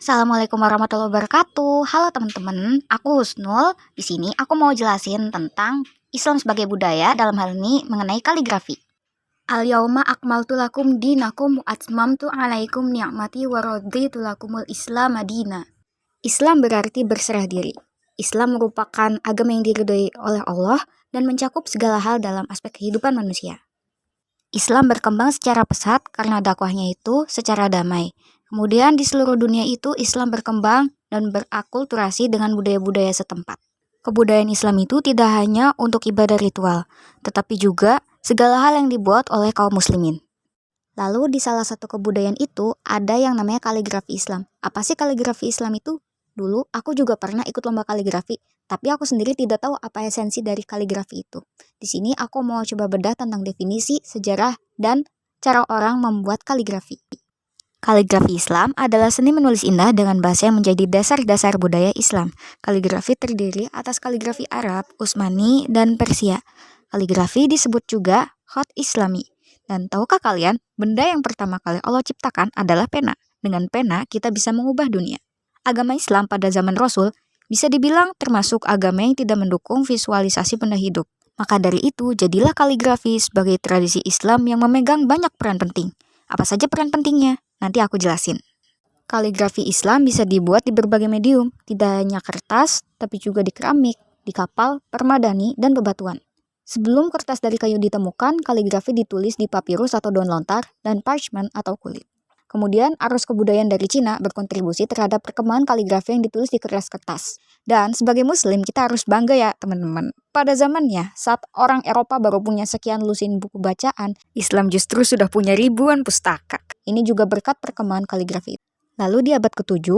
Assalamualaikum warahmatullahi wabarakatuh. Halo teman-teman, aku Husnul. Di sini aku mau jelasin tentang Islam sebagai budaya, dalam hal ini mengenai kaligrafi. Al-yauma akmaltu lakum dinakum wa atmamtu alaikum ni'mati wa raditu lakumul Islam madina. Islam berarti berserah diri. Islam merupakan agama yang diridhoi oleh Allah dan mencakup segala hal dalam aspek kehidupan manusia. Islam berkembang secara pesat karena dakwahnya itu secara damai. Kemudian di seluruh dunia itu Islam berkembang dan berakulturasi dengan budaya-budaya setempat. Kebudayaan Islam itu tidak hanya untuk ibadah ritual, tetapi juga segala hal yang dibuat oleh kaum muslimin. Lalu di salah satu kebudayaan itu ada yang namanya kaligrafi Islam. Apa sih kaligrafi Islam itu? Dulu aku juga pernah ikut lomba kaligrafi, tapi aku sendiri tidak tahu apa esensi dari kaligrafi itu. Di sini aku mau coba bedah tentang definisi, sejarah, dan cara orang membuat kaligrafi. Kaligrafi Islam adalah seni menulis indah dengan bahasa yang menjadi dasar-dasar budaya Islam. Kaligrafi terdiri atas kaligrafi Arab, Utsmani, dan Persia. Kaligrafi disebut juga khat Islami. Dan tahukah kalian, benda yang pertama kali Allah ciptakan adalah pena. Dengan pena, kita bisa mengubah dunia. Agama Islam pada zaman Rasul bisa dibilang termasuk agama yang tidak mendukung visualisasi benda hidup. Maka dari itu, jadilah kaligrafi sebagai tradisi Islam yang memegang banyak peran penting. Apa saja peran pentingnya? Nanti aku jelasin. Kaligrafi Islam bisa dibuat di berbagai medium, tidak hanya kertas, tapi juga di keramik, di kapal, permadani, dan bebatuan. Sebelum kertas dari kayu ditemukan, kaligrafi ditulis di papirus atau daun lontar, dan parchment atau kulit. Kemudian, arus kebudayaan dari Cina berkontribusi terhadap perkembangan kaligrafi yang ditulis di kertas. Dan sebagai muslim, kita harus bangga ya teman-teman. Pada zamannya, saat orang Eropa baru punya sekian lusin buku bacaan, Islam justru sudah punya ribuan pustaka. Ini juga berkat perkembangan kaligrafi. Lalu di abad ke-7,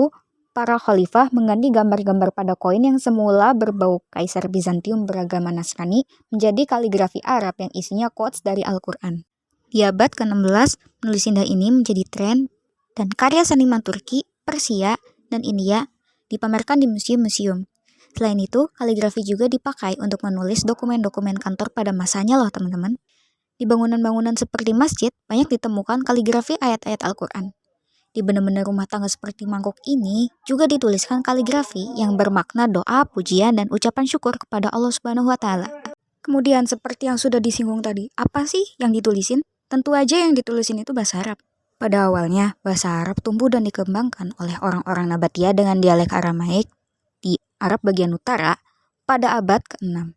para khalifah mengganti gambar-gambar pada koin yang semula berbau kaisar Bizantium beragama Nasrani menjadi kaligrafi Arab yang isinya quotes dari Al-Quran. Di abad ke-16, menulis indah ini menjadi tren dan karya seniman Turki, Persia, dan India dipamerkan di museum-museum. Selain itu, kaligrafi juga dipakai untuk menulis dokumen-dokumen kantor pada masanya loh teman-teman. Di bangunan-bangunan seperti masjid, banyak ditemukan kaligrafi ayat-ayat Al-Quran. Di benda-benda rumah tangga seperti mangkok ini juga dituliskan kaligrafi yang bermakna doa, pujian, dan ucapan syukur kepada Allah Subhanahu wa Ta'ala. Kemudian seperti yang sudah disinggung tadi, apa sih yang ditulisin? Tentu aja yang ditulisin itu bahasa Arab. Pada awalnya, bahasa Arab tumbuh dan dikembangkan oleh orang-orang Nabatia dengan dialek Aramaik di Arab bagian utara pada abad ke-6.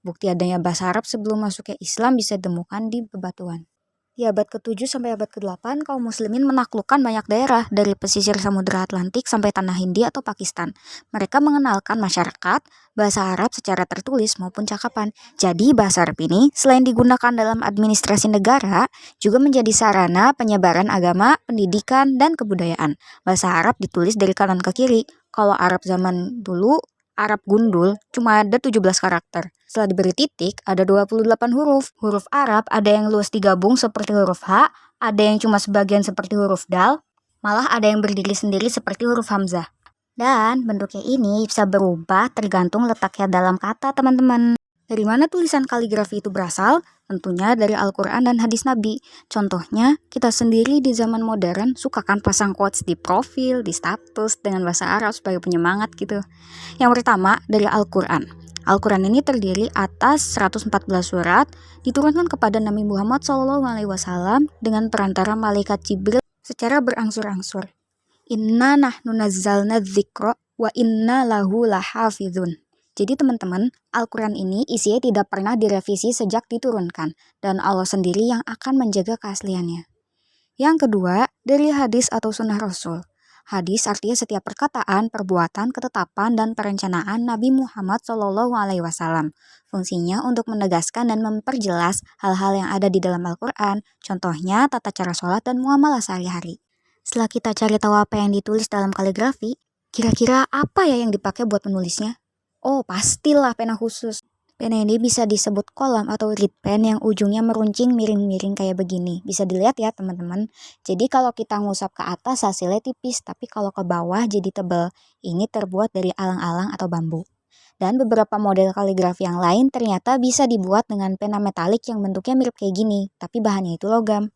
Bukti adanya bahasa Arab sebelum masuknya Islam bisa ditemukan di bebatuan. Di abad ke-7 sampai abad ke-8, kaum muslimin menaklukkan banyak daerah dari pesisir Samudra Atlantik sampai tanah Hindia atau Pakistan. Mereka mengenalkan masyarakat bahasa Arab secara tertulis maupun cakapan. Jadi bahasa Arab ini selain digunakan dalam administrasi negara, juga menjadi sarana penyebaran agama, pendidikan, dan kebudayaan. Bahasa Arab ditulis dari kanan ke kiri. Kalau Arab zaman dulu, Arab gundul cuma ada 17 karakter. Setelah diberi titik, ada 28 huruf. Huruf Arab ada yang luas digabung seperti huruf H, ada yang cuma sebagian seperti huruf Dal, malah ada yang berdiri sendiri seperti huruf Hamzah. Dan bentuknya ini bisa berubah tergantung letaknya dalam kata teman-teman. Dari mana tulisan kaligrafi itu berasal? Tentunya dari Al-Quran dan hadis Nabi. Contohnya, kita sendiri di zaman modern suka kan pasang quotes di profil, di status dengan bahasa Arab sebagai penyemangat gitu. Yang pertama, dari Al-Quran. Al-Quran ini terdiri atas 114 surat, diturunkan kepada Nabi Muhammad SAW dengan perantara malaikat Jibril secara berangsur-angsur. Inna nahnu nazzalna dzikra wa inna lahu lahafizun. Jadi teman-teman, Al-Quran ini isinya tidak pernah direvisi sejak diturunkan, dan Allah sendiri yang akan menjaga keasliannya. Yang kedua, dari hadis atau sunnah Rasul. Hadis artinya setiap perkataan, perbuatan, ketetapan, dan perencanaan Nabi Muhammad SAW. Fungsinya untuk menegaskan dan memperjelas hal-hal yang ada di dalam Al-Quran, contohnya tata cara sholat dan muamalah sehari-hari. Setelah kita cari tahu apa yang ditulis dalam kaligrafi, kira-kira apa ya yang dipakai buat menulisnya? Oh, pastilah pena khusus. Pena ini bisa disebut kolam atau reed pen yang ujungnya meruncing miring-miring kayak begini. Bisa dilihat ya teman-teman. Jadi kalau kita ngusap ke atas hasilnya tipis, tapi kalau ke bawah jadi tebal. Ini terbuat dari alang-alang atau bambu. Dan beberapa model kaligrafi yang lain ternyata bisa dibuat dengan pena metalik yang bentuknya mirip kayak gini, tapi bahannya itu logam.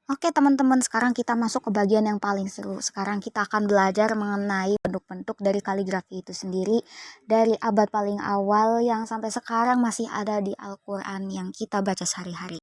Oke teman-teman, sekarang kita masuk ke bagian yang paling seru. Sekarang kita akan belajar mengenai bentuk-bentuk dari kaligrafi itu sendiri dari abad paling awal yang sampai sekarang masih ada di Al-Quran yang kita baca sehari-hari.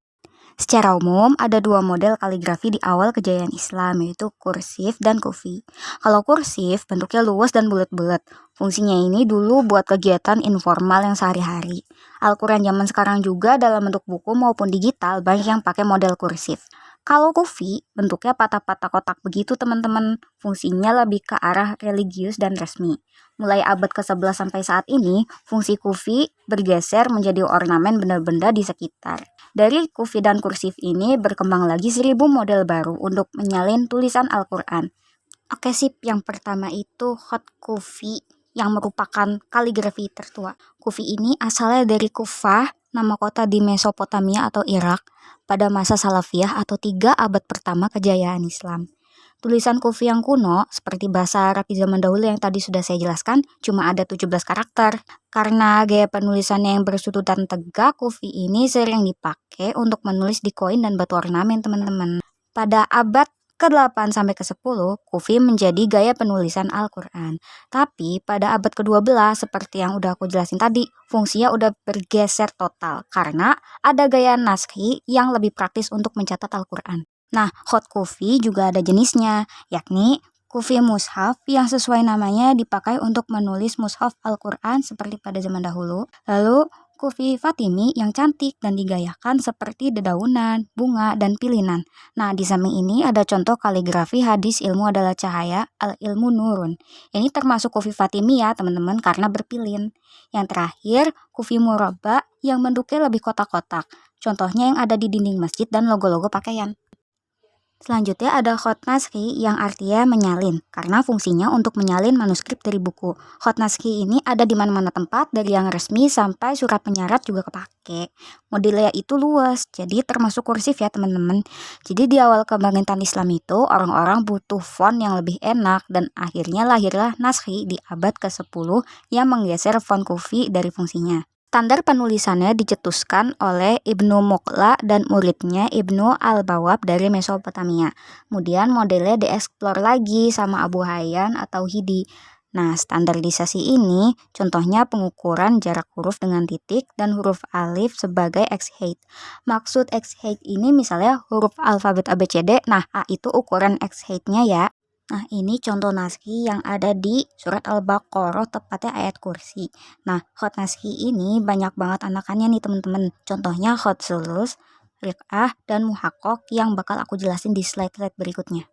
Secara umum, ada dua model kaligrafi di awal kejayaan Islam, yaitu kursif dan kufi. Kalau kursif, bentuknya luas dan bulat-bulat. Fungsinya ini dulu buat kegiatan informal yang sehari-hari. Al-Quran zaman sekarang juga dalam bentuk buku maupun digital banyak yang pakai model kursif. Kalau kufi, bentuknya patah-patah kotak begitu teman-teman. Fungsinya lebih ke arah religius dan resmi. Mulai abad ke-11 sampai saat ini, fungsi kufi bergeser menjadi ornamen benda-benda di sekitar. Dari kufi dan kursif ini berkembang lagi 1000 model baru untuk menyalin tulisan Al-Quran. Oke sip, yang pertama itu hot kufi yang merupakan kaligrafi tertua. Kufi ini asalnya dari Kufah, nama kota di Mesopotamia atau Irak, pada masa Salafiyah atau 3 abad pertama kejayaan Islam. Tulisan kufi yang kuno, seperti bahasa Arab di zaman dahulu yang tadi sudah saya jelaskan, cuma ada 17 karakter. Karena gaya penulisannya yang bersudut dan tegak, kufi ini sering dipakai untuk menulis di koin dan batu ornamen, teman-teman. Pada abad ke-8 sampai ke-10, kufi menjadi gaya penulisan Al-Quran. Tapi pada abad ke-12, seperti yang udah aku jelasin tadi, fungsinya udah bergeser total karena ada gaya naskhi yang lebih praktis untuk mencatat Al-Quran. Nah, hot kufi juga ada jenisnya, yakni kufi mushaf yang sesuai namanya dipakai untuk menulis mushaf Al-Quran seperti pada zaman dahulu. Lalu kufi Fatimi yang cantik dan digayakan seperti dedaunan, bunga, dan pilinan. Nah, di samping ini ada contoh kaligrafi hadis ilmu adalah cahaya, al-ilmu nurun. Ini termasuk kufi Fatimi ya teman-teman karena berpilin. Yang terakhir, kufi murabba yang bentuknya lebih kotak-kotak. Contohnya yang ada di dinding masjid dan logo-logo pakaian. Selanjutnya ada hot naskhi yang artinya menyalin, karena fungsinya untuk menyalin manuskrip dari buku. Hot naskhi ini ada di mana-mana tempat, dari yang resmi sampai surat penyarat juga kepake. Modelnya itu luas, jadi termasuk kursif ya teman-teman. Jadi di awal kebangkitan Islam itu, orang-orang butuh font yang lebih enak, dan akhirnya lahirlah naskhi di abad ke-10 yang menggeser font kufi dari fungsinya. Standar penulisannya dicetuskan oleh Ibnu Muqla dan muridnya Ibnu Al-Bawab dari Mesopotamia. Kemudian modelnya dieksplor lagi sama Abu Hayyan atau Hidi. Nah, standarisasi ini contohnya pengukuran jarak huruf dengan titik dan huruf alif sebagai X-height. Maksud X-height ini misalnya huruf alfabet ABCD, nah A itu ukuran X-height-nya ya. Nah, ini contoh naskhi yang ada di surat Al-Baqarah, tepatnya ayat kursi. Nah, hot naskhi ini banyak banget anakannya nih teman-teman. Contohnya hot sulus, riq'ah, dan muhakkok yang bakal aku jelasin di slide-slide berikutnya.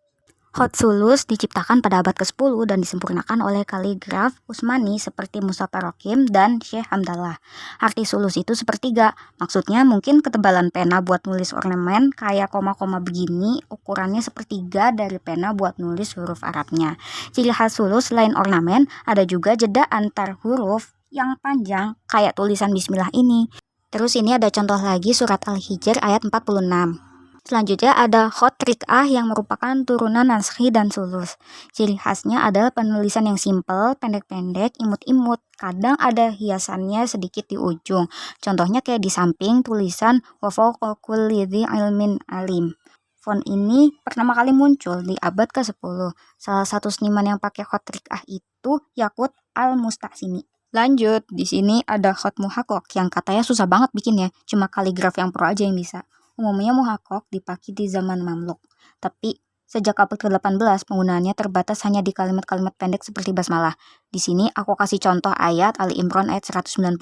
Hot sulus diciptakan pada abad ke-10 dan disempurnakan oleh kaligraf Utsmani seperti Musa Parokim dan Syekh Hamdallah. Arti sulus itu sepertiga, maksudnya mungkin ketebalan pena buat nulis ornamen kayak koma-koma begini, ukurannya sepertiga dari pena buat nulis huruf Arabnya. Ciri khas sulus selain ornamen, ada juga jeda antar huruf yang panjang kayak tulisan bismillah ini. Terus ini ada contoh lagi surat Al-Hijr ayat 46. Selanjutnya ada hot riq'ah yang merupakan turunan naskhi dan sulus. Ciri khasnya adalah penulisan yang simpel, pendek-pendek, imut-imut. Kadang ada hiasannya sedikit di ujung. Contohnya kayak di samping tulisan wa fawqa kulli dzi ilmin alim. Font ini pertama kali muncul di abad ke-10. Salah satu seniman yang pakai hot riq'ah itu Yaqut Al-Musta'simi. Lanjut, di sini ada hot muhakkok yang katanya susah banget bikinnya, cuma kaligraf yang pro aja yang bisa. Umumnya muhakkok dipakai di zaman Mamluk, tapi sejak abad ke-18 penggunaannya terbatas hanya di kalimat-kalimat pendek seperti basmalah. Di sini aku kasih contoh ayat Ali Imran ayat 190.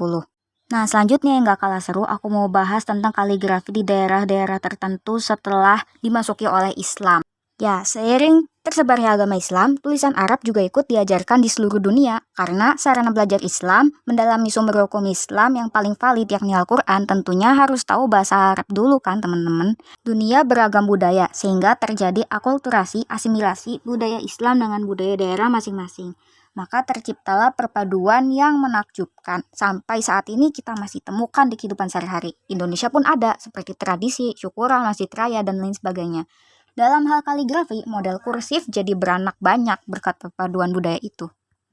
Nah, selanjutnya yang gak kalah seru, aku mau bahas tentang kaligrafi di daerah-daerah tertentu setelah dimasuki oleh Islam. Ya, seiring tersebarnya agama Islam, tulisan Arab juga ikut diajarkan di seluruh dunia. Karena sarana belajar Islam, mendalami sumber hukum Islam yang paling valid yakni Al-Quran, tentunya harus tahu bahasa Arab dulu kan teman-teman. Dunia beragam budaya, sehingga terjadi akulturasi, asimilasi budaya Islam dengan budaya daerah masing-masing. Maka terciptalah perpaduan yang menakjubkan. Sampai saat ini kita masih temukan di kehidupan sehari-hari. Indonesia pun ada, seperti tradisi, syukuran, masjid raya, dan lain sebagainya. Dalam hal kaligrafi, model kursif jadi beranak banyak berkat perpaduan budaya itu.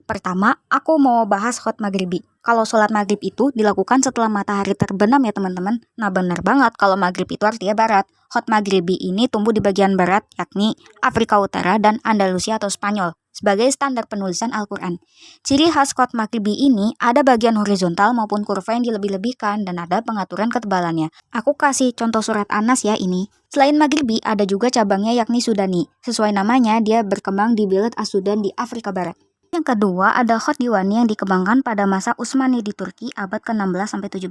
Pertama, aku mau bahas khot maghribi. Kalau sholat maghrib itu dilakukan setelah matahari terbenam ya teman-teman. Nah benar banget kalau maghrib itu artinya barat. Khot maghribi ini tumbuh di bagian barat yakni Afrika Utara dan Andalusia atau Spanyol sebagai standar penulisan Al-Quran. Ciri khas khot maghribi ini ada bagian horizontal maupun kurva yang dilebih-lebihkan dan ada pengaturan ketebalannya. Aku kasih contoh surat Anas ya ini. Selain maghribi ada juga cabangnya yakni Sudani. Sesuai namanya dia berkembang di Bilad As-Sudan di Afrika Barat. Yang kedua, ada khot Diwani yang dikembangkan pada masa Utsmani di Turki abad ke-16-17.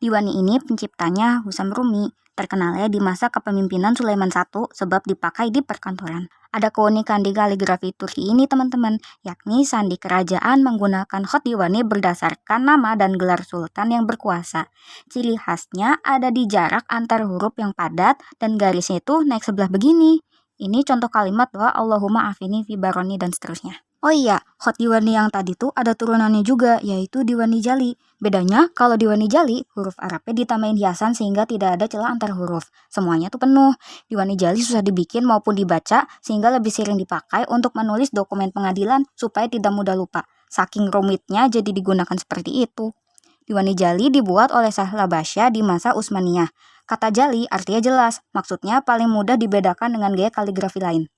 Diwani ini penciptanya Husam Rumi, terkenalnya di masa kepemimpinan Sulaiman I sebab dipakai di perkantoran. Ada keunikan di kaligrafi Turki ini teman-teman, yakni sandi kerajaan menggunakan khot Diwani berdasarkan nama dan gelar sultan yang berkuasa. Ciri khasnya ada di jarak antar huruf yang padat dan garisnya itu naik sebelah begini. Ini contoh kalimat doa Allahumma afini fi baroni dan seterusnya. Oh iya, khot Diwani yang tadi tuh ada turunannya juga, yaitu Diwani Jali. Bedanya, kalau Diwani Jali, huruf Arabnya ditambahin hiasan sehingga tidak ada celah antar huruf. Semuanya tuh penuh. Diwani Jali susah dibikin maupun dibaca, sehingga lebih sering dipakai untuk menulis dokumen pengadilan supaya tidak mudah lupa. Saking rumitnya jadi digunakan seperti itu. Diwani Jali dibuat oleh Sahla Basya di masa Utsmaniyah. Kata Jali artinya jelas, maksudnya paling mudah dibedakan dengan gaya kaligrafi lain.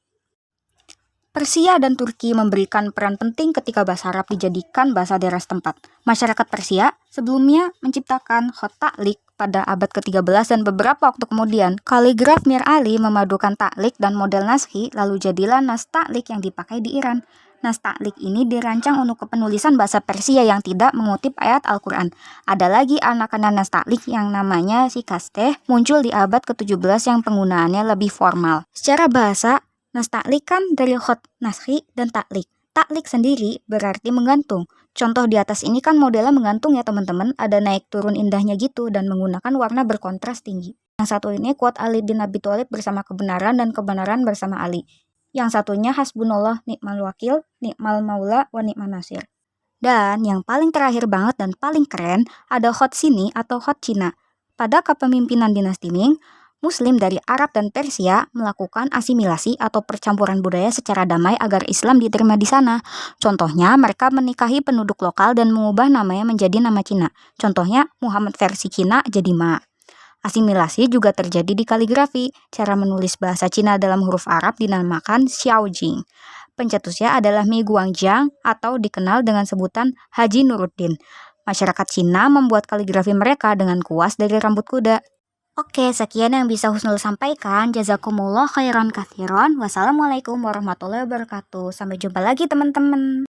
Persia dan Turki memberikan peran penting ketika bahasa Arab dijadikan bahasa daerah setempat. Masyarakat Persia sebelumnya menciptakan khot ta'liq pada abad ke-13 dan beberapa waktu kemudian, kaligraf Mir Ali memadukan ta'liq dan model naskhi lalu jadilah nas ta'liq yang dipakai di Iran. Nas ta'liq ini dirancang untuk kepenulisan bahasa Persia yang tidak mengutip ayat Al-Quran. Ada lagi anak-anak nas ta'liq yang namanya sikasteh muncul di abad ke-17 yang penggunaannya lebih formal. Secara bahasa, nas ta'liq kan dari khot naskhi dan ta'liq. Ta'liq sendiri berarti menggantung. Contoh di atas ini kan modelnya menggantung ya teman-teman. Ada naik turun indahnya gitu dan menggunakan warna berkontras tinggi. Yang satu ini quote Ali bin Abi Thalib bersama kebenaran dan kebenaran bersama Ali. Yang satunya hasbunallah ni'mal wakil, ni'mal maula wa ni'man nasir. Dan yang paling terakhir banget dan paling keren ada khot Sini atau khot Cina. Pada kepemimpinan dinasti Ming, Muslim dari Arab dan Persia melakukan asimilasi atau percampuran budaya secara damai agar Islam diterima di sana. Contohnya, mereka menikahi penduduk lokal dan mengubah namanya menjadi nama Cina. Contohnya, Muhammad versi Cina jadi Ma. Asimilasi juga terjadi di kaligrafi. Cara menulis bahasa Cina dalam huruf Arab dinamakan Xiaojing. Pencetusnya adalah Mi Guangjiang atau dikenal dengan sebutan Haji Nuruddin. Masyarakat Cina membuat kaligrafi mereka dengan kuas dari rambut kuda. Oke, sekian yang bisa Husnul sampaikan. Jazakumullah khairan katsiran. Wassalamualaikum warahmatullahi wabarakatuh. Sampai jumpa lagi teman-teman.